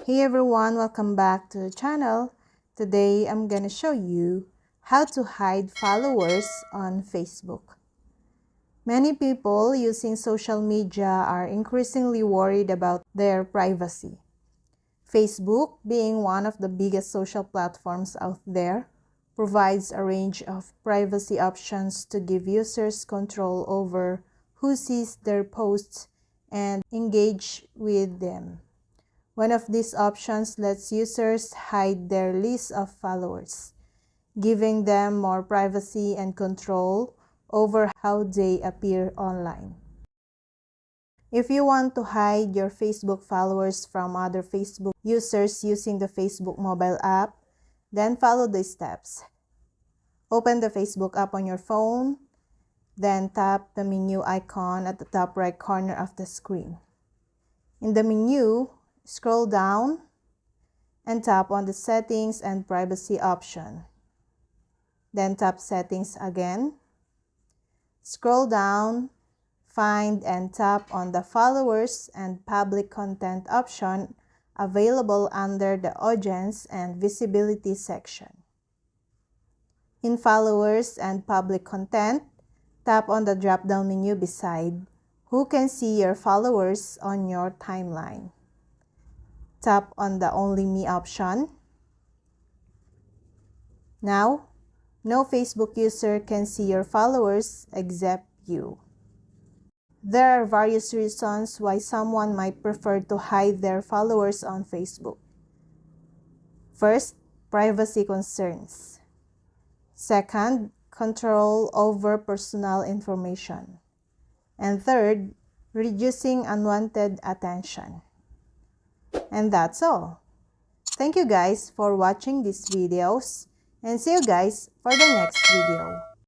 Hey everyone, welcome back to the channel. Today I'm gonna show you how to hide followers on Facebook. Many people using social media are increasingly worried about their privacy. Facebook, being one of the biggest social platforms out there, provides a range of privacy options to give users control over who sees their posts and engage with them. One of these options lets users hide their list of followers, giving them more privacy and control over how they appear online. If you want to hide your Facebook followers from other Facebook users using the Facebook mobile app, then follow these steps. Open the Facebook app on your phone, then tap the menu icon at the top right corner of the screen. In the menu, scroll down and tap on the Settings and Privacy option. Then tap Settings again. Scroll down, find and tap on the Followers and Public Content option available under the Audience and Visibility section. In Followers and Public Content, tap on the drop-down menu beside Who can see your followers on your timeline. Tap on the Only Me option. Now, no Facebook user can see your followers except you. There are various reasons why someone might prefer to hide their followers on Facebook. First, privacy concerns. Second, control over personal information. And third, reducing unwanted attention. And that's all. Thank you guys for watching these videos, and see you guys for the next video.